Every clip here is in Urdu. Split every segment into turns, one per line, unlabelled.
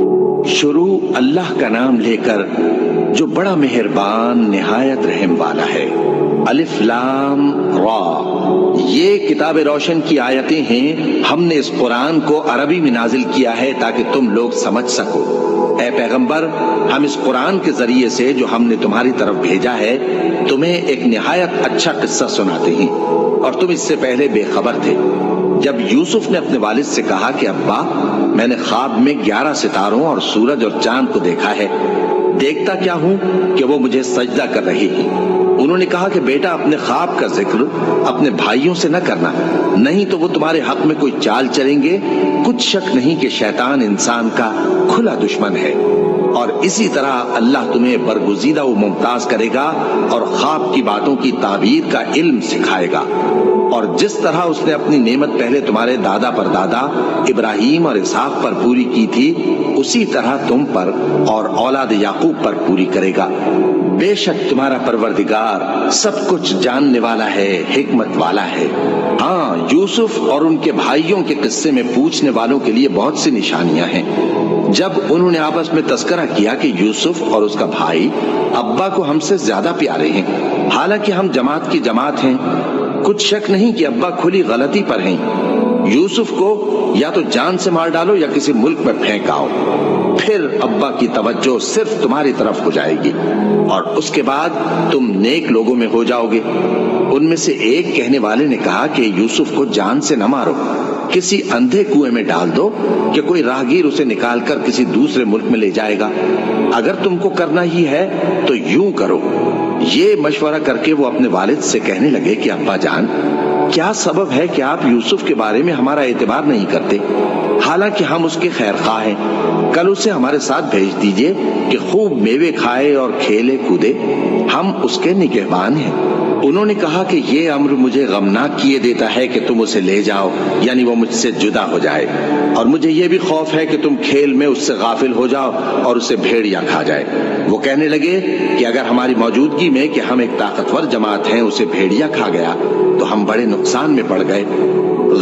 شروع اللہ کا نام لے کر جو بڑا مہربان نہایت رحم والا ہے۔ الف لام را، یہ کتاب روشن کی آیتیں ہیں۔ ہم نے اس قرآن کو عربی میں نازل کیا ہے تاکہ تم لوگ سمجھ سکو۔ اے پیغمبر، ہم اس قرآن کے ذریعے سے جو ہم نے تمہاری طرف بھیجا ہے تمہیں ایک نہایت اچھا قصہ سناتے ہیں، اور تم اس سے پہلے بے خبر تھے۔ جب یوسف نے اپنے والد سے کہا کہ ابا، میں نے خواب میں 11 ستاروں اور سورج اور چاند کو دیکھا ہے، دیکھتا کیا ہوں کہ وہ مجھے سجدہ کر رہے ہیں۔ انہوں نے کہا کہ بیٹا، اپنے خواب کا ذکر اپنے بھائیوں سے نہ کرنا، نہیں تو وہ تمہارے حق میں کوئی چال چلیں گے۔ کچھ شک نہیں کہ شیطان انسان کا کھلا دشمن ہے، اور اسی طرح اللہ تمہیں برگزیدہ و ممتاز کرے گا اور خواب کی باتوں کی تعبیر کا علم سکھائے گا، اور جس طرح اس نے اپنی نعمت پہلے تمہارے دادا پر دادا ابراہیم اور اسحاق پر پوری کی تھی، اسی طرح تم پر اور اولاد یعقوب پر پوری کرے گا۔ بے شک تمہارا پروردگار سب کچھ جاننے والا ہے، حکمت والا ہے۔ ہاں، یوسف اور ان کے بھائیوں کے قصے میں پوچھنے والوں کے لیے بہت سی نشانیاں ہیں۔ جب انہوں نے آپس میں تذکرہ کیا کہ یوسف اور اس کا بھائی ابا کو ہم سے زیادہ پیارے ہیں، حالانکہ ہم جماعت کی جماعت ہیں، کچھ شک نہیں کہ ابا کھلی غلطی پر ہیں۔ یوسف کو یا تو جان سے مار ڈالو یا کسی ملک میں پھینک آؤ، پھر ابا کی توجہ صرف تمہاری طرف ہو جائے گی، اور اس کے بعد تم نیک لوگوں میں ہو جاؤ گے۔ ان میں سے ایک کہنے والے نے کہا کہ یوسف کو جان سے نہ مارو، کسی اندھے کنویں میں ڈال دو کہ کوئی راہگیر اسے نکال کر کسی دوسرے ملک میں لے جائے گا۔ اگر تم کو کرنا ہی ہے تو یوں کرو۔ یہ مشورہ کر کے وہ اپنے والد سے کہنے لگے کہ ابا جان، کیا سبب ہے کہ آپ یوسف کے بارے میں ہمارا اعتبار نہیں کرتے، حالانکہ ہم اس کے خیر خواہ ہیں؟ کل اسے ہمارے ساتھ بھیج دیجئے کہ خوب میوے کھائے اور کھیلے کودے، ہم اس کے نگہبان ہیں۔ انہوں نے کہا کہ یہ امر مجھے غمناک کیے دیتا ہے کہ تم اسے لے جاؤ، یعنی وہ مجھ سے جدا ہو جائے، اور مجھے یہ بھی خوف ہے کہ تم کھیل میں اس سے غافل ہو جاؤ اور اسے بھیڑیا کھا جائے۔ وہ کہنے لگے کہ اگر ہماری موجودگی میں کہ ہم ایک طاقتور جماعت ہیں اسے بھیڑیا کھا گیا تو ہم بڑے نقصان میں پڑ گئے۔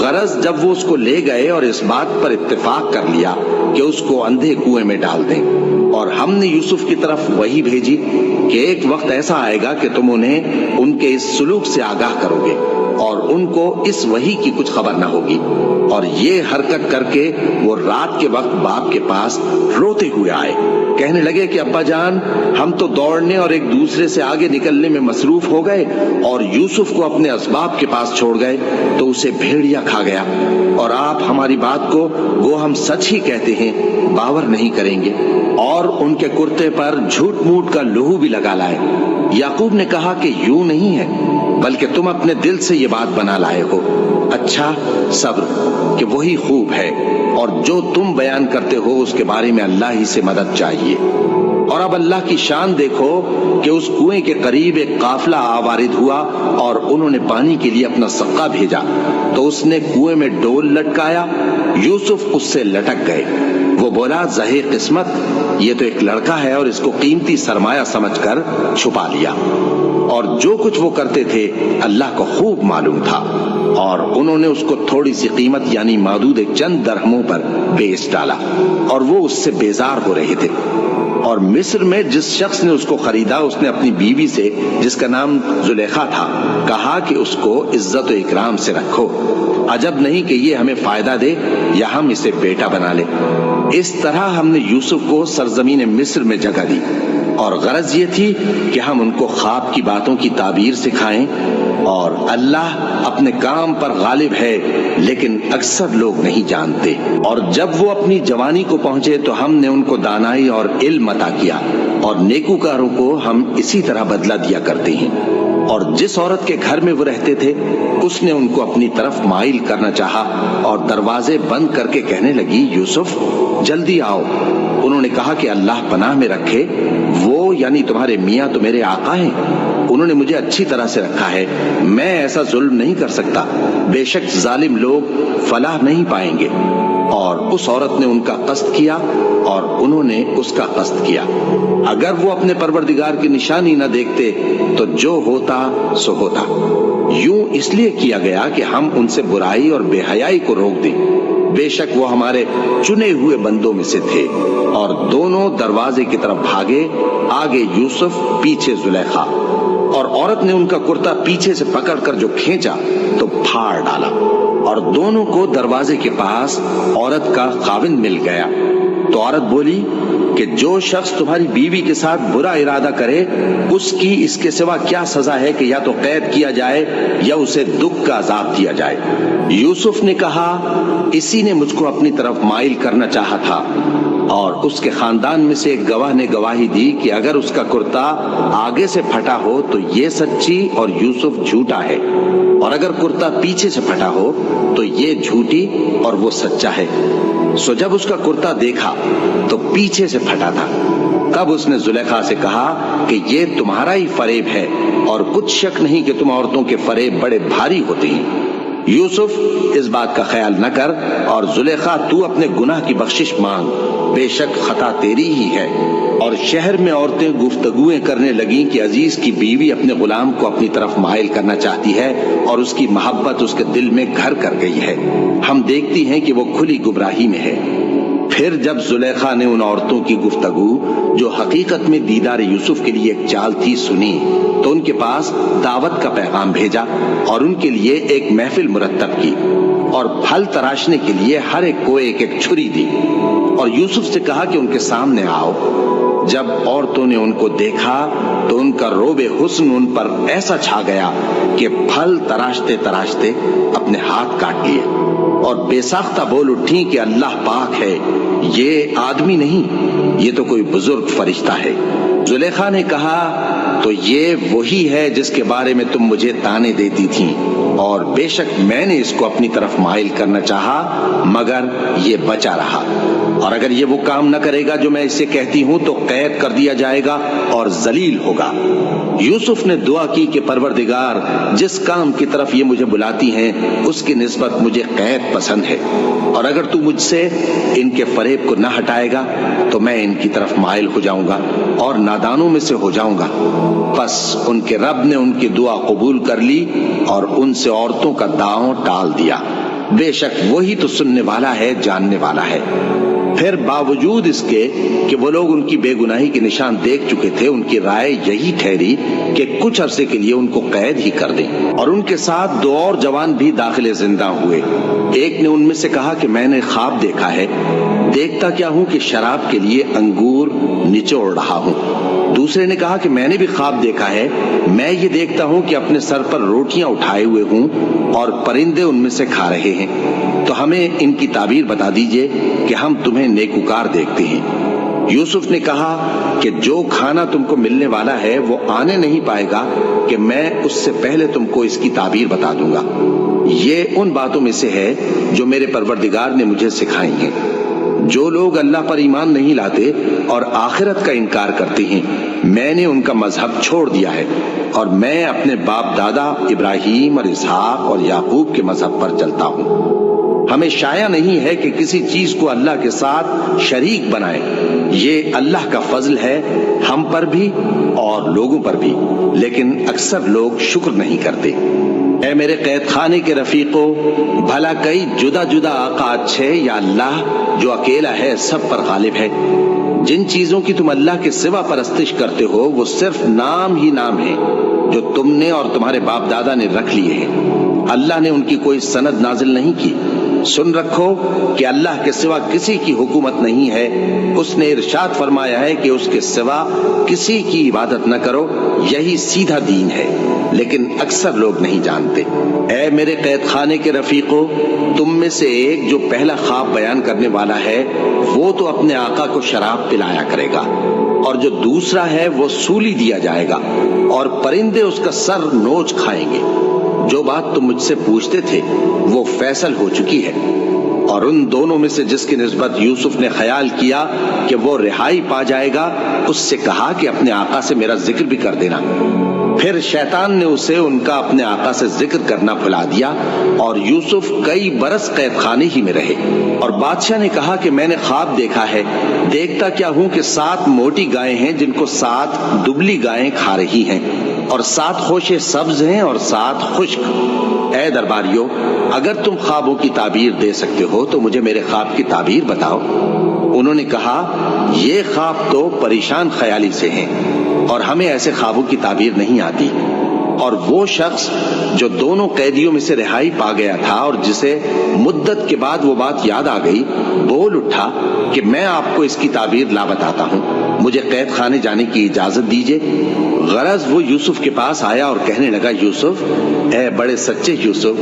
غرض جب وہ اس کو لے گئے اور اس بات پر اتفاق کر لیا کہ اس کو اندھے کنویں میں ڈال دیں، اور ہم نے یوسف کی طرف وحی بھیجی کہ ایک وقت ایسا آئے گا کہ تم انہیں ان کے اس سلوک سے آگاہ کرو گے، اور ان کو اس وحی کی کچھ خبر نہ ہوگی۔ اور یہ حرکت کر کے وہ رات کے وقت باپ کے پاس روتے ہوئے آئے، کہنے لگے کہ ابا جان، ہم تو دوڑنے اور ایک دوسرے سے آگے نکلنے میں مصروف ہو گئے اور یوسف کو اپنے اسباب کے پاس چھوڑ گئے تو اسے بھیڑیا کھا گیا، اور آپ ہماری بات کو گو ہم سچ ہی کہتے ہیں باور نہیں کریں گے، اور ان کے کرتے پر جھوٹ موٹ کا لہو بھی لگا لائے۔ یعقوب نے کہا کہ یوں نہیں ہے، بلکہ تم اپنے دل سے یہ بات بنا لائے ہو۔ اچھا، صبر کہ وہی خوب ہے، اور جو تم بیان کرتے ہو اس کے بارے میں اللہ ہی سے مدد چاہیے۔ اور اب اللہ کی شان دیکھو کہ اس کنویں کے قریب ایک قافلہ آوارد ہوا اور انہوں نے پانی کے لیے اپنا سقا بھیجا، تو اس نے کنویں میں ڈول لٹکایا، یوسف اس سے لٹک گئے۔ وہ بولا، زہے قسمت، یہ تو ایک لڑکا ہے، اور اس کو قیمتی سرمایہ سمجھ کر چھپا لیا۔ اور جو کچھ وہ کرتے تھے اللہ کو خوب معلوم تھا، اور انہوں نے اس کو تھوڑی سی قیمت یعنی معدود چند درہموں پر بیچ ڈالا، اور وہ اس سے بیزار ہو رہے تھے۔ اور مصر میں جس شخص نے اس کو خریدا، اس نے اپنی بیوی سے جس کا نام زلیخا تھا کہا کہ اس کو عزت و اکرام سے رکھو، عجب نہیں کہ یہ ہمیں فائدہ دے یا ہم اسے بیٹا بنا لے۔ اس طرح ہم نے یوسف کو سرزمین مصر میں جگہ دی، اور غرض یہ تھی کہ ہم ان کو خواب کی باتوں کی تعبیر سکھائیں، اور اللہ اپنے کام پر غالب ہے لیکن اکثر لوگ نہیں جانتے۔ اور جب وہ اپنی جوانی کو پہنچے تو ہم نے ان کو دانائی اور علم عطا کیا، اور نیکوکاروں کو ہم اسی طرح بدلہ دیا کرتے ہیں۔ اور جس عورت کے گھر میں وہ رہتے تھے اس نے ان کو اپنی طرف مائل کرنا چاہا، اور دروازے بند کر کے کہنے لگی، یوسف جلدی آؤ۔ انہوں نے کہا کہ اللہ پناہ میں رکھے، وہ یعنی تمہارے میاں تو میرے آقا ہیں، انہوں نے مجھے اچھی طرح سے رکھا ہے، میں ایسا ظلم نہیں کر سکتا، بے شک ظالم لوگ فلاح نہیں پائیں گے۔ اور اس عورت نے ان کا قصد کیا اور انہوں نے اس کا قصد کیا۔ اگر وہ اپنے پروردگار کی نشانی نہ دیکھتے تو جو ہوتا سو ہوتا۔ یوں اس لیے کیا گیا کہ ہم ان سے برائی اور بے حیائی کو روک دیں، بے شک وہ ہمارے چنے ہوئے بندوں میں سے تھے۔ اور دونوں دروازے کی طرف بھاگے، آگے یوسف، پیچھے زلیخا، اور عورت نے ان کا کرتا پیچھے سے پکڑ کر جو کھینچا تو پھاڑ ڈالا، اور دونوں کو دروازے کے پاس عورت کا خاوند مل گیا۔ تو عورت بولی کہ جو شخص تمہاری بیوی کے ساتھ برا ارادہ کرے اس کی اس کے سوا کیا سزا ہے کہ یا تو قید کیا جائے یا اسے دکھ کا عذاب دیا جائے۔ یوسف نے کہا اسی نے مجھ کو اپنی طرف مائل کرنا چاہا تھا، اور اس کے خاندان میں سے ایک گواہ نے گواہی دی کہ اگر اس کا کرتا آگے سے پھٹا ہو تو یہ سچی اور یوسف جھوٹا ہے، اور اگر کرتا پیچھے سے پھٹا ہو تو یہ جھوٹی اور وہ سچا ہے۔ سو جب اس کا کرتا دیکھا تو پیچھے سے پھٹا تھا، تب اس نے زلیخا سے کہا کہ یہ تمہارا ہی فریب ہے، اور کچھ شک نہیں کہ تم عورتوں کے فریب بڑے بھاری ہوتے ہیں۔ یوسف اس بات کا خیال نہ کر، اور زلیخا تو اپنے گناہ کی بخشش مانگ، بے شک خطا تیری ہی ہے۔ اور شہر میں عورتیں گفتگویں کرنے لگیں کہ عزیز کی بیوی اپنے غلام کو اپنی طرف مائل کرنا چاہتی ہے اور اس کی محبت اس کے دل میں گھر کر گئی ہے، ہم دیکھتی ہیں کہ وہ کھلی گمراہی میں ہے۔ پھر جب زلیخا نے ان عورتوں کی گفتگو جو حقیقت میں دیدار یوسف کے لیے ایک چال تھی سنی، تو ان کے پاس دعوت کا پیغام بھیجا اور ان کے لیے ایک محفل مرتب کی، اور پھل تراشنے کے لیے ہر ایک کو ایک ایک چھری دی، اور یوسف سے کہا کہ ان کے سامنے آؤ۔ جب عورتوں نے ان کو دیکھا تو ان کا روب حسن ان پر ایسا چھا گیا کہ پھل تراشتے تراشتے اپنے ہاتھ کاٹ لیے، اور بے ساختہ بول اٹھی کہ اللہ پاک ہے، یہ آدمی نہیں، یہ تو کوئی بزرگ فرشتہ ہے۔ زلیخا نے کہا تو یہ وہی ہے جس کے بارے میں تم مجھے تانے دیتی تھیں، اور بے شک میں نے اس کو اپنی طرف مائل کرنا چاہا مگر یہ بچا رہا، اور اگر یہ وہ کام نہ کرے گا جو میں اسے کہتی ہوں تو قید کر دیا جائے گا اور ذلیل ہوگا۔ یوسف نے دعا کی کہ پروردگار جس کام کی طرف یہ مجھے بلاتی ہیں اس کی نسبت مجھے قید پسند ہے، اور اگر تو مجھ سے ان کے فریب کو نہ ہٹائے گا تو میں ان کی طرف مائل ہو جاؤں گا اور نادانوں میں سے ہو جاؤں گا۔ پس ان کے رب نے ان کی دعا قبول کر لی اور ان سے عورتوں کا داؤں ٹال دیا، بے شک وہی تو سننے والا ہے، جاننے والا ہے۔ پھر باوجود اس کے کہ وہ لوگ ان کی بے گناہی کے نشان دیکھ چکے تھے، ان کی رائے یہی ٹھہری کہ کچھ عرصے کے لیے ان کو قید ہی کر دیں، اور ان کے ساتھ دو اور جوان بھی داخل زندہ ہوئے۔ ایک نے ان میں سے کہا کہ میں نے خواب دیکھا ہے، دیکھتا کیا ہوں کہ شراب کے لیے انگور نچوڑ رہا ہوں۔ دوسرے نے کہا کہ میں نے بھی خواب دیکھا ہے، میں یہ دیکھتا ہوں کہ اپنے سر پر روٹیاں اٹھائے ہوئے ہوں اور پرندے ان میں سے کھا رہے ہیں، تو ہمیں ان کی تعبیر بتا دیجئے کہ ہم تمہیں نیکوکار دیکھتے ہیں۔ یوسف نے کہا کہ جو کھانا تم کو ملنے والا ہے وہ آنے نہیں پائے گا کہ میں اس سے پہلے تم کو اس کی تعبیر بتا دوں گا۔ یہ ان باتوں میں سے ہے جو میرے پروردگار نے مجھے سکھائی ہیں۔ جو لوگ اللہ پر ایمان نہیں لاتے اور آخرت کا انکار کرتے ہیں، میں نے ان کا مذہب چھوڑ دیا ہے، اور میں اپنے باپ دادا ابراہیم اور اسحاق اور یعقوب کے مذہب پر چلتا ہوں۔ ہمیں شایع نہیں ہے کہ کسی چیز کو اللہ کے ساتھ شریک بنائے، یہ اللہ کا فضل ہے ہم پر بھی اور لوگوں پر بھی، لیکن اکثر لوگ شکر نہیں کرتے۔ اے میرے قید خانے کے رفیقو، بھلا کئی جدا جدا آقا اچھے یا اللہ جو اکیلا ہے سب پر غالب ہے؟ جن چیزوں کی تم اللہ کے سوا پرستش کرتے ہو وہ صرف نام ہی نام ہے جو تم نے اور تمہارے باپ دادا نے رکھ لیے ہیں، اللہ نے ان کی کوئی سند نازل نہیں کی۔ سن رکھو کہ اللہ کے سوا کسی کی حکومت نہیں ہے، اس نے ارشاد فرمایا ہے کہ اس کے سوا کسی کی عبادت نہ کرو، یہی سیدھا دین ہے، لیکن اکثر لوگ نہیں جانتے۔ اے میرے قید خانے کے رفیقو، تم میں سے ایک جو پہلا خواب بیان کرنے والا ہے وہ تو اپنے آقا کو شراب پلایا کرے گا، اور جو دوسرا ہے وہ سولی دیا جائے گا اور پرندے اس کا سر نوچ کھائیں گے۔ جو بات تم مجھ سے پوچھتے تھے وہ فیصل ہو چکی ہے۔ اور ان دونوں میں سے جس کی نسبت یوسف نے خیال کیا کہ وہ رہائی پا جائے گا، اس سے کہا کہ اپنے آقا سے میرا ذکر بھی کر دینا۔ پھر شیطان نے اسے ان کا اپنے آقا سے ذکر کرنا بھلا دیا اور یوسف کئی برس قید خانے ہی میں رہے۔ اور بادشاہ نے کہا کہ میں نے خواب دیکھا ہے، دیکھتا کیا ہوں کہ 7 موٹی گائیں ہیں جن کو 7 دبلی گائیں کھا رہی ہیں، اور 7 خوشے سبز ہیں اور 7 خشک۔ اے درباریو، اگر تم خوابوں کی تعبیر دے سکتے ہو تو مجھے میرے خواب کی تعبیر بتاؤ۔ انہوں نے کہا، یہ خواب تو پریشان خیالی سے ہیں اور ہمیں ایسے خوابوں کی تعبیر نہیں آتی۔ اور وہ شخص جو دونوں قیدیوں میں سے رہائی پا گیا تھا اور جسے مدت کے بعد وہ بات یاد آ گئی، بول اٹھا کہ میں آپ کو اس کی تعبیر لا بتاتا ہوں، مجھے قید خانے جانے کی اجازت دیجیے۔ غرض وہ یوسف کے پاس آیا اور کہنے لگا، یوسف، اے بڑے سچے یوسف،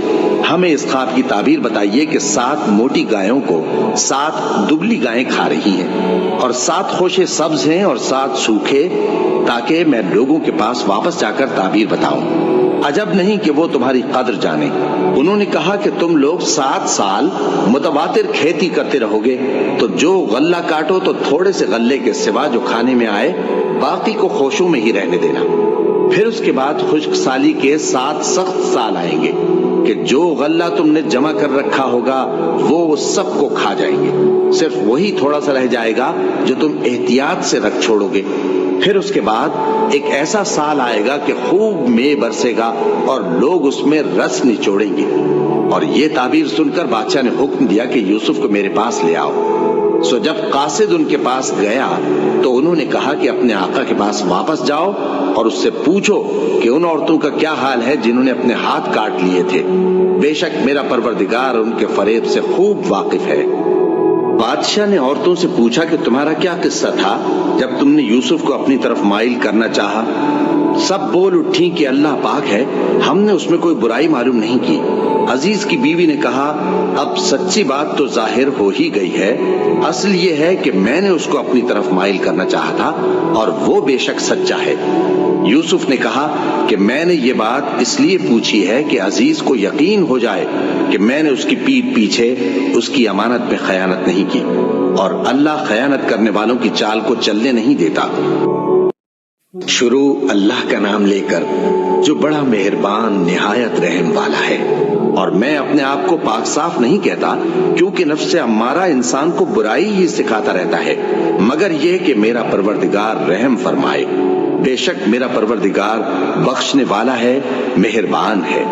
ہمیں اس خواب کی تعبیر بتائیے کہ 7 موٹی گایوں کو 7 دبلی گائیں کھا رہی ہیں، اور 7 خوشے سبز ہیں اور 7 سوکھے، تاکہ میں لوگوں کے پاس واپس جا کر تعبیر بتاؤں۔ عجب نہیں کہ وہ تمہاری قدر جانے۔ انہوں نے کہا کہ تم لوگ 7 سال متواتر کھیتی کرتے رہو گے، تو جو غلہ کاٹو تو تھوڑے سے غلے کے سوا جو کھانے میں آئے باقی کو خوشوں میں ہی رہنے دینا۔ پھر اس کے بعد خشک سالی کے 7 سخت سال آئیں گے کہ جو غلہ تم نے جمع کر رکھا ہوگا وہ سب کو کھا جائیں گے، صرف وہی تھوڑا سا رہ جائے گا جو تم احتیاط سے رکھ چھوڑو گے۔ پھر اس کے بعد ایک ایسا سال آئے گا کہ خوب مے برسے گا اور لوگ اس میں رس نچوڑیں گے۔ اور یہ تعبیر سن کر بادشاہ نے حکم دیا کہ یوسف کو میرے پاس لے آؤ۔ سو جب قاصد ان کے پاس گیا تو انہوں نے کہا کہ اپنے آقا کے پاس واپس جاؤ اور اس سے پوچھو کہ ان عورتوں کا کیا حال ہے جنہوں نے اپنے ہاتھ کاٹ لیے تھے، بے شک میرا پروردگار ان کے فریب سے خوب واقف ہے۔ بادشاہ نے عورتوں سے پوچھا کہ تمہارا کیا قصہ تھا جب تم نے یوسف کو اپنی طرف مائل کرنا چاہا؟ سب بول اٹھی کہ اللہ پاک ہے، ہم نے اس میں کوئی برائی معلوم نہیں کی۔ عزیز کی بیوی نے کہا، اب سچی بات تو ظاہر ہو ہی گئی ہے، اصل یہ ہے کہ میں نے اس کو اپنی طرف مائل کرنا چاہا تھا اور وہ بے شک سچا ہے۔ یوسف نے کہا کہ میں نے یہ بات اس لیے پوچھی ہے کہ عزیز کو یقین ہو جائے کہ میں نے اس کی پیٹھ پیچھے اس کی امانت میں خیانت نہیں کی، اور اللہ خیانت کرنے والوں کی چال کو چلنے نہیں دیتا۔ شروع اللہ کا نام لے کر جو بڑا مہربان نہایت رحم والا ہے۔ اور میں اپنے آپ کو پاک صاف نہیں کہتا، کیونکہ نفس امارہ انسان کو برائی ہی سکھاتا رہتا ہے، مگر یہ کہ میرا پروردگار رحم فرمائے۔ بے شک میرا پروردگار بخشنے والا ہے، مہربان ہے۔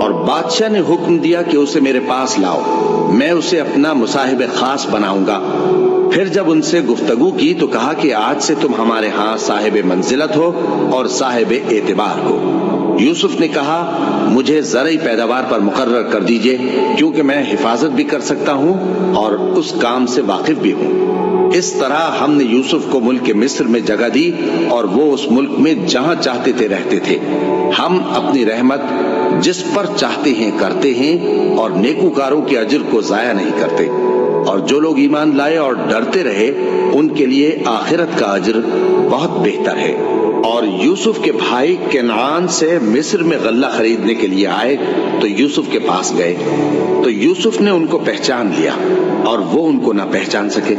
اور بادشاہ نے حکم دیا کہ اسے میرے پاس لاؤ، میں اسے اپنا مصاحب خاص بناؤں گا۔ پھر جب ان سے گفتگو کی تو کہا کہ آج سے تم ہمارے ہاں صاحب منزلت ہو اور صاحب اعتبار ہو۔ یوسف نے کہا، مجھے زرعی پیداوار پر مقرر کر دیجئے، کیونکہ میں حفاظت بھی کر سکتا ہوں اور اس کام سے واقف بھی ہوں۔ اس طرح ہم نے یوسف کو ملک مصر میں جگہ دی اور وہ اس ملک میں جہاں چاہتے تھے رہتے تھے۔ ہم اپنی رحمت جس پر چاہتے ہیں کرتے ہیں اور نیکوکاروں کے اجر کو ضائع نہیں کرتے۔ اور جو لوگ ایمان لائے اور ڈرتے رہے ان کے لیے آخرت کا اجر بہت بہتر ہے۔ اور یوسف کے بھائی کنعان سے مصر میں غلہ خریدنے کے لیے آئے تو یوسف کے پاس گئے، تو یوسف نے ان کو پہچان لیا اور وہ ان کو نہ پہچان سکے۔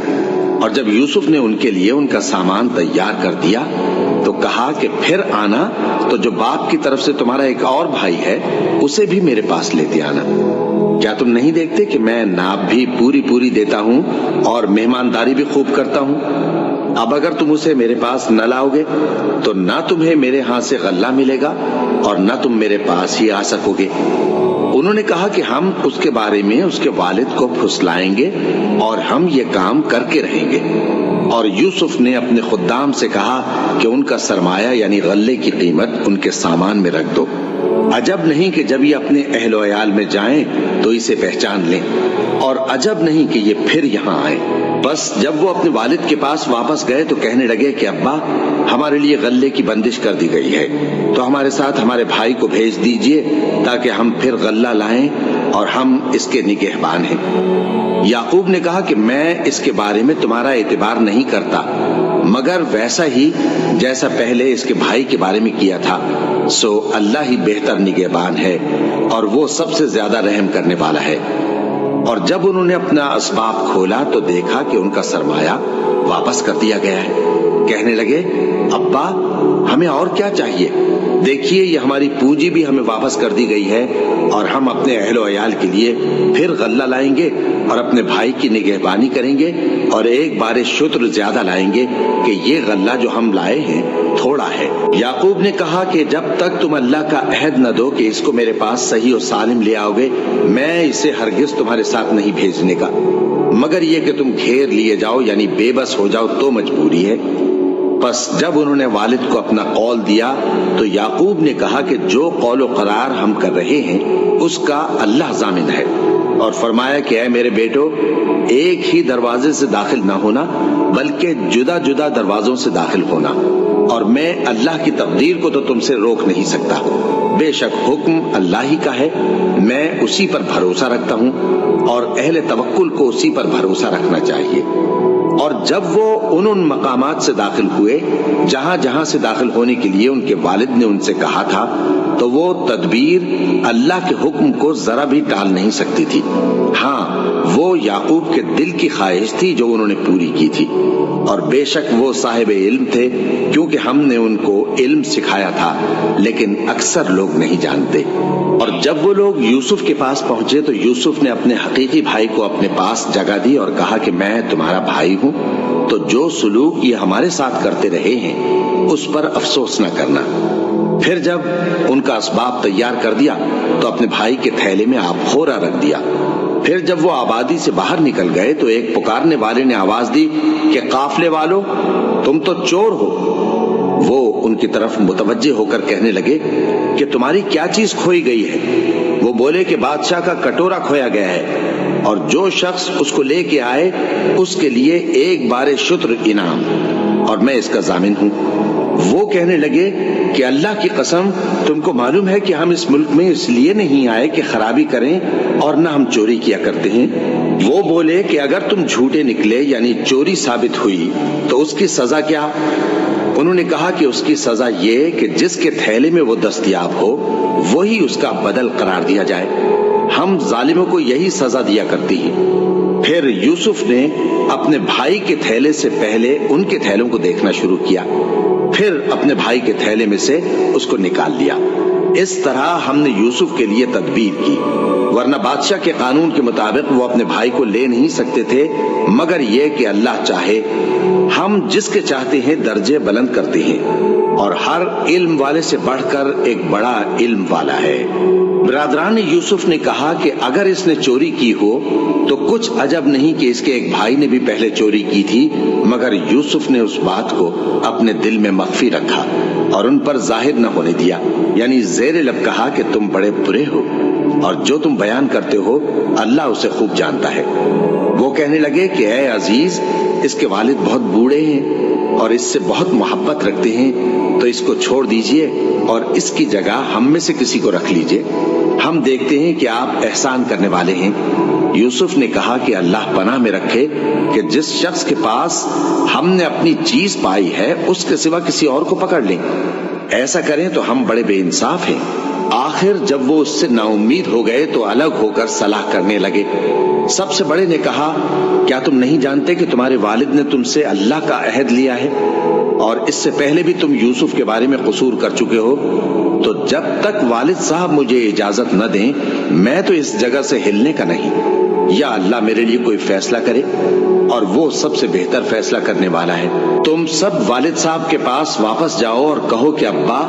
اور جب یوسف نے ان کے لیے ان کا سامان تیار کر دیا تو کہا کہ پھر آنا تو جو باپ کی طرف سے تمہارا ایک اور بھائی ہے اسے بھی میرے پاس لیتے آنا۔ کیا تم نہیں دیکھتے کہ میں ناب بھی پوری پوری دیتا ہوں اور مہمانداری بھی خوب کرتا ہوں؟ اب اگر تم اسے میرے پاس نہ لاؤ گے تو نہ تمہیں میرے ہاں سے غلہ ملے گا اور نہ تم میرے پاس ہی آ سکو گے۔ انہوں نے کہا کہ ہم اس کے بارے میں اس کے والد کو پھسلائیں گے اور ہم یہ کام کر کے رہیں گے۔ اور یوسف نے اپنے خدام سے کہا کہ ان کا سرمایہ یعنی غلے کی قیمت ان کے سامان میں رکھ دو۔ عجب نہیں کہ جب یہ اپنے اہل و عیال میں جائیں تو اسے پہچان لیں، اور عجب نہیں کہ یہ پھر یہاں آئیں۔ بس جب وہ اپنے والد کے پاس واپس گئے تو کہنے لگے کہ ابا، ہمارے لیے غلے کی بندش کر دی گئی ہے، تو ہمارے ساتھ ہمارے بھائی کو بھیج دیجئے تاکہ ہم پھر غلہ لائیں اور ہم اس کے نگہبان ہیں۔ یعقوب نے کہا کہ میں اس کے بارے میں تمہارا اعتبار نہیں کرتا، مگر ویسا ہی جیسا پہلے اس کے بھائی کے بارے میں کیا تھا، سو اللہ ہی بہتر نگہبان ہے اور وہ سب سے زیادہ رحم کرنے والا ہے۔ اور جب انہوں نے اپنا اسباب کھولا تو دیکھا کہ ان کا سرمایہ واپس کر دیا گیا ہے۔ کہنے لگے، ابا ہمیں اور کیا چاہیے؟ دیکھیے یہ ہماری پونجی بھی ہمیں واپس کر دی گئی ہے اور ہم اپنے اہل و عیال کے لیے پھر غلہ لائیں گے اور اپنے بھائی کی نگہبانی کریں گے اور ایک بار شتر زیادہ لائیں گے کہ یہ غلہ جو ہم لائے ہیں تھوڑا ہے۔ یعقوب نے کہا کہ جب تک تم اللہ کا عہد نہ دو کہ اس کو میرے پاس صحیح و سالم لے آؤ گے، میں اسے ہرگز تمہارے ساتھ نہیں بھیجنے کا، مگر یہ کہ تم گھیر لیے جاؤ یعنی بے بس ہو جاؤ تو مجبوری ہے۔ پس جب انہوں نے والد کو اپنا قول دیا تو یعقوب نے کہا کہ جو قول و قرار ہم کر رہے ہیں اس کا اللہ ضامن ہے، اور فرمایا کہ اے میرے بیٹو، ایک ہی دروازے سے داخل نہ ہونا بلکہ جدا جدا دروازوں سے داخل ہونا، اور میں اللہ کی تقدیر کو تو تم سے روک نہیں سکتا، بے شک حکم اللہ ہی کا ہے، میں اسی پر بھروسہ رکھتا ہوں اور اہل توکل کو اسی پر بھروسہ رکھنا چاہیے۔ اور جب وہ ان مقامات سے داخل ہوئے جہاں جہاں سے داخل ہونے کے لیے ان کے والد نے ان سے کہا تھا تو وہ تدبیر اللہ کے حکم کو ذرا بھی ٹال نہیں سکتی تھی۔ ہاں، وہ یعقوب کے دل کی خواہش تھی جو انہوں نے پوری کی تھی، اور بے شک وہ صاحب علم تھے کیونکہ ہم نے ان کو علم سکھایا تھا، لیکن اکثر لوگ نہیں جانتے۔ اور جب وہ لوگ یوسف کے پاس پہنچے تو یوسف نے اپنے حقیقی بھائی کو اپنے پاس جگہ دی اور کہا کہ میں تمہارا بھائی ہوں، تو جو سلوک یہ ہمارے ساتھ کرتے رہے ہیں اس پر افسوس نہ کرنا۔ پھر جب ان کا اسباب تیار کر دیا تو اپنے بھائی کے تھیلے میں آب خورا رکھ دیا۔ پھر جب وہ آبادی سے باہر نکل گئے تو ایک پکارنے والے نے آواز دی کہ قافلے والو، تم تو چور ہو۔ وہ ان کی طرف متوجہ ہو کر کہنے لگے کہ تمہاری کیا چیز کھوئی گئی ہے؟ وہ بولے کہ بادشاہ کا کٹورا کھویا گیا ہے، اور جو شخص اس کو لے کے آئے اس کے لیے ایک بار شتر انعام، اور میں اس کا ضامن ہوں۔ وہ کہنے لگے کہ اللہ کی قسم، تم کو معلوم ہے کہ ہم اس ملک میں اس لیے نہیں آئے کہ خرابی کریں اور نہ ہم چوری کیا کرتے ہیں۔ وہ بولے کہ اگر تم جھوٹے نکلے یعنی چوری ثابت ہوئی تو اس کی سزا کیا؟ انہوں نے کہا کہ اس کی سزا یہ کہ جس کے تھیلے میں وہ دستیاب ہو وہی اس کا بدل قرار دیا جائے، ہم ظالموں کو یہی سزا دیا کرتی ہیں۔ پھر یوسف نے اپنے بھائی کے تھیلے سے پہلے ان کے تھیلوں کو دیکھنا شروع کیا، پھر اپنے بھائی کے تھیلے میں سے اس کو نکال لیا۔ اس طرح ہم نے یوسف کے لیے تدبیر کی، ورنہ بادشاہ کے قانون کے مطابق وہ اپنے بھائی کو لے نہیں سکتے تھے، مگر یہ کہ اللہ چاہے، ہم جس کے چاہتے ہیں درجے بلند کرتے ہیں، اور ہر علم والے سے بڑھ کر ایک بڑا علم والا ہے۔ برادران یوسف نے کہا کہ اگر اس نے چوری کی ہو تو کچھ عجب نہیں کہ اس کے ایک بھائی نے بھی پہلے چوری کی تھی، مگر یوسف نے اس بات کو اپنے دل میں مخفی رکھا اور ان پر ظاہر نہ ہونے دیا، یعنی زیر لب کہا کہ تم بڑے برے ہو اور جو تم بیان کرتے ہو اللہ اسے خوب جانتا ہے۔ وہ کہنے لگے کہ اے عزیز، اس کے والد بہت بوڑھے ہیں اور اس سے بہت محبت رکھتے ہیں، تو اس کو چھوڑ دیجئے اور اس کی جگہ ہم میں سے کسی کو رکھ لیجئے، ہم دیکھتے ہیں کہ آپ احسان کرنے والے ہیں۔ یوسف نے کہا کہ اللہ پناہ میں رکھے کہ جس شخص کے پاس ہم نے اپنی چیز پائی ہے اس کے سوا کسی اور کو پکڑ لیں، ایسا کریں تو ہم بڑے بے انصاف ہیں۔ آخر جب وہ اس سے نا امید ہو گئے تو الگ ہو کر صلاح کرنے لگے۔ سب سے بڑے نے کہا، کیا تم نہیں جانتے کہ تمہارے والد نے تم سے اللہ کا عہد لیا ہے اور اس سے پہلے بھی تم یوسف کے بارے میں قصور کر چکے ہو؟ تو جب تک والد صاحب مجھے اجازت نہ دیں میں تو اس جگہ سے ہلنے کا نہیں، یا اللہ میرے لیے کوئی فیصلہ کرے، اور وہ سب سے بہتر فیصلہ کرنے والا ہے۔ تم سب والد صاحب کے پاس واپس جاؤ اور کہو کہ ابا،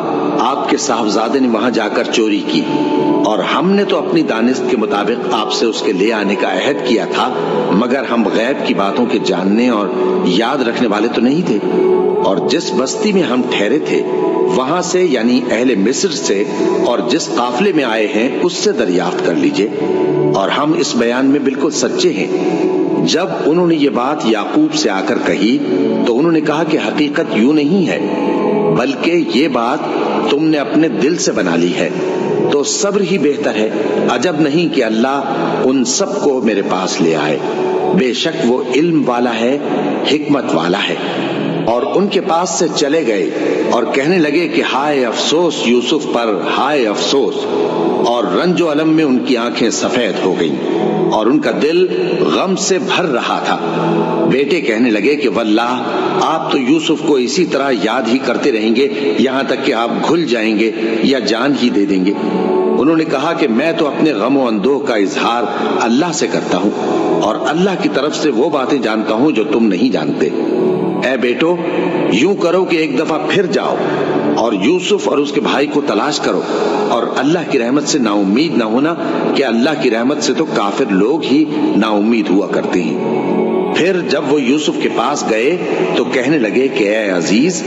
آپ کے صاحبزادے نے وہاں جا کر چوری کی، اور ہم نے تو اپنی دانست کے مطابق آپ سے اس کے لے آنے کا عہد کیا تھا، مگر ہم غیب کی باتوں کے جاننے اور یاد رکھنے والے تو نہیں تھے، اور جس بستی میں ہم ٹھہرے تھے وہاں سے یعنی اہل مصر سے اور جس قافلے میں آئے ہیں اس سے دریافت کر لیجئے، اور ہم اس بیان میں بالکل سچے ہیں۔ جب انہوں نے یہ بات یعقوب سے آ کر کہی تو انہوں نے کہا کہ حقیقت یوں نہیں ہے، بلکہ یہ بات تم نے اپنے دل سے بنا لی ہے، تو صبر ہی بہتر ہے۔ عجب نہیں کہ اللہ ان سب کو میرے پاس لے آئے، بے شک وہ علم والا ہے، حکمت والا ہے۔ اور ان کے پاس سے چلے گئے اور کہنے لگے کہ ہائے افسوس یوسف پر، ہائے افسوس، اور رنج و الم میں ان کی آنکھیں سفید ہو گئیں اور ان کا دل غم سے بھر رہا تھا۔ بیٹے کہنے لگے کہ واللہ آپ تو یوسف کو اسی طرح یاد ہی کرتے رہیں گے یہاں تک کہ آپ گھل جائیں گے یا جان ہی دے دیں گے۔ انہوں نے کہا کہ میں تو اپنے غم و اندوہ کا اظہار اللہ سے کرتا ہوں اور اللہ کی طرف سے وہ باتیں جانتا ہوں جو تم نہیں جانتے۔ اے بیٹو، یوں کرو کہ ایک دفعہ پھر جاؤ اور یوسف اور اس کے بھائی کو تلاش کرو، اور اللہ کی رحمت سے نا امید نہ ہونا کہ اللہ کی رحمت سے تو کافر لوگ ہی نا امید ہوا کرتے ہیں۔ پھر جب وہ یوسف کے پاس گئے تو کہنے لگے کہ اے عزیز،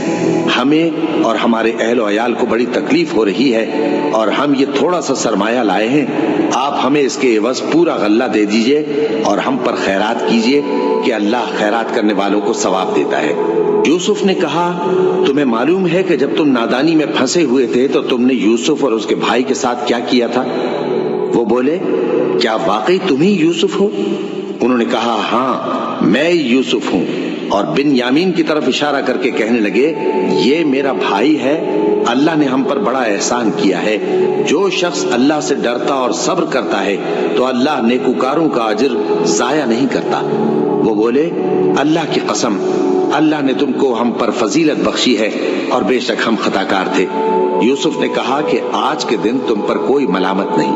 ہمیں اور ہمارے اہل و عیال کو بڑی تکلیف ہو رہی ہے اور ہم یہ تھوڑا سا سرمایہ لائے ہیں، آپ ہمیں اس کے عوض پورا غلہ دے دیجئے اور ہم پر خیرات کیجئے کہ اللہ خیرات کرنے والوں کو ثواب دیتا ہے۔ یوسف نے کہا، تمہیں معلوم ہے کہ جب تم نادانی میں پھنسے ہوئے تھے تو تم نے یوسف اور اس کے بھائی کے ساتھ کیا کیا تھا؟ وہ بولے، کیا واقعی تم ہی یوسف ہو؟ انہوں نے کہا، ہاں میں یوسف ہوں، اور بنیامین کی طرف اشارہ کر کے کہنے لگے، یہ میرا بھائی ہے، اللہ نے ہم پر بڑا احسان کیا ہے۔ جو شخص اللہ سے ڈرتا اور صبر کرتا ہے تو اللہ نیکوکاروں کا اجر ضائع نہیں کرتا۔ وہ بولے، اللہ کی قسم، اللہ نے تم کو ہم پر فضیلت بخشی ہے اور بے شک ہم خطا کار تھے۔ یوسف نے کہا کہ آج کے دن تم پر کوئی ملامت نہیں،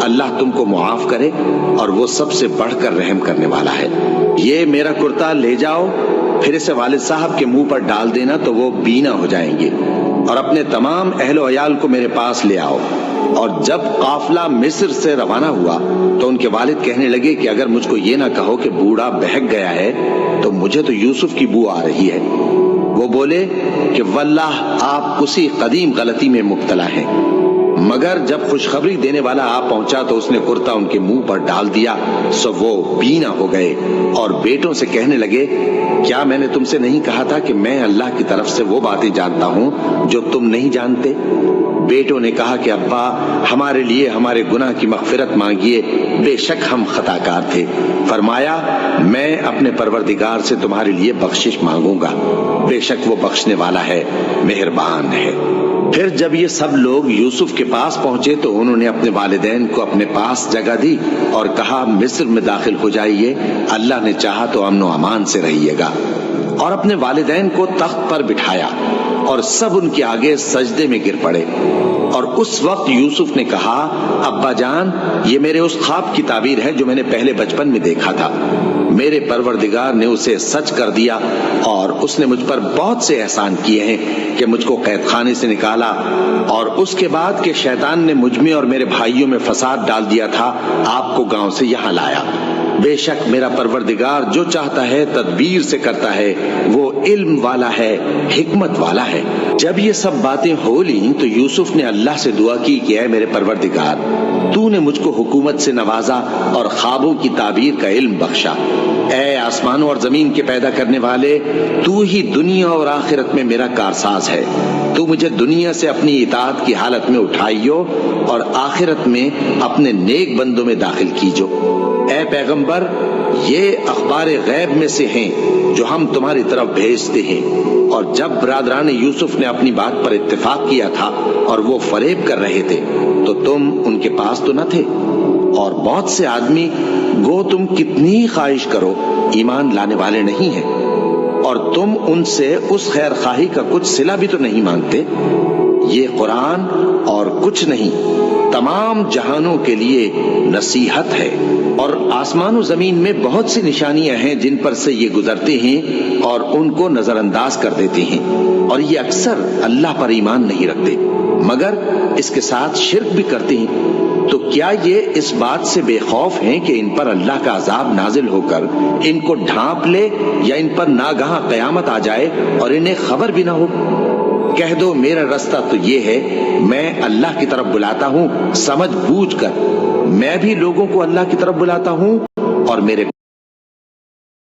اللہ تم کو معاف کرے اور وہ سب سے بڑھ کر رحم کرنے والا ہے۔ یہ میرا کرتا لے جاؤ، پھر اسے والد صاحب کے منہ پر ڈال دینا تو وہ بینا ہو جائیں گے، اور اپنے تمام اہل و عیال کو میرے پاس لے آؤ۔ اور جب قافلہ مصر سے روانہ ہوا تو ان کے والد کہنے لگے کہ اگر مجھ کو یہ نہ کہو کہ بوڑھا بہک گیا ہے تو مجھے تو یوسف کی بو آ رہی ہے۔ وہ بولے کہ واللہ آپ اسی قدیم غلطی میں مبتلا ہیں۔ مگر جب خوشخبری دینے والا آ پہنچا تو اس نے کرتا ان کے منہ پر ڈال دیا، سو وہ بینا ہو گئے اور بیٹوں سے کہنے لگے، کیا میں نے تم سے نہیں کہا تھا کہ میں اللہ کی طرف سے وہ باتیں جانتا ہوں جو تم نہیں جانتے؟ بیٹوں نے کہا کہ ابا، ہمارے لیے ہمارے گناہ کی مغفرت مانگیے، بے شک ہم خطا کار تھے۔ فرمایا، میں اپنے پروردگار سے تمہارے لیے بخشش مانگوں گا، بے شک وہ بخشنے والا ہے، مہربان ہے۔ پھر جب یہ سب لوگ یوسف کے پاس پہنچے تو انہوں نے اپنے والدین کو اپنے پاس جگہ دی اور کہا، مصر میں داخل ہو جائیے، اللہ نے چاہا تو امن و امان سے رہیے گا۔ اور اپنے والدین کو تخت پر بٹھایا اور سب ان کے آگے سجدے میں گر پڑے۔ اور اس وقت یوسف نے کہا، ابا جان، یہ میرے اس خواب کی تعبیر ہے جو میں نے پہلے بچپن میں دیکھا تھا۔ میرے پروردگار نے اسے سچ کر دیا اور اس نے مجھ پر بہت سے احسان کیے ہیں کہ مجھ کو قید خانے سے نکالا، اور اس کے بعد کہ شیطان نے مجھ میں اور میرے بھائیوں میں فساد ڈال دیا تھا، آپ کو گاؤں سے یہاں لایا۔ بے شک میرا پروردگار جو چاہتا ہے تدبیر سے کرتا ہے، وہ علم والا ہے، حکمت والا ہے۔ جب یہ سب باتیں ہو لیں تو یوسف نے اللہ سے دعا کی کہ اے میرے پروردگار، تو نے مجھ کو حکومت سے نوازا اور خوابوں کی تعبیر کا علم بخشا۔ اے آسمانوں اور زمین کے پیدا کرنے والے، تو ہی دنیا اور آخرت میں میرا کارساز ہے۔ تو مجھے دنیا سے اپنی اطاعت کی حالت میں اٹھائیو اور آخرت میں اپنے نیک بندوں میں داخل کیجو۔ اے پیغمبر، یہ اخبار غیب میں سے ہیں جو ہم تمہاری طرف بھیجتے ہیں۔ اور جب برادران یوسف نے اپنی بات پر اتفاق کیا تھا اور وہ فریب کر رہے تھے تو تم ان کے پاس تو نہ تھے، اور بہت سے آدمی گو تم کتنی خواہش کرو ایمان لانے والے نہیں ہیں، اور تم ان سے اس خیر خواہی کا کچھ صلہ بھی تو نہیں مانگتے۔ یہ قرآن اور کچھ نہیں، تمام جہانوں کے لیے نصیحت ہے، اور آسمان و زمین میں بہت سی نشانیاں ہیں جن پر سے یہ گزرتے ہیں اور ان کو نظر انداز کر دیتے ہیں، اور یہ اکثر اللہ پر ایمان نہیں رکھتے مگر اس کے ساتھ شرک بھی کرتے ہیں۔ تو کیا یہ اس بات سے بے خوف ہیں کہ ان پر اللہ کا عذاب نازل ہو کر ان کو ڈھانپ لے، یا ان پر ناگہاں قیامت آ جائے اور انہیں خبر بھی نہ ہو؟ کہہ دو، میرا رستہ تو یہ ہے، میں اللہ کی طرف بلاتا ہوں سمجھ بوجھ کر، میں بھی لوگوں کو اللہ کی طرف بلاتا ہوں اور میرے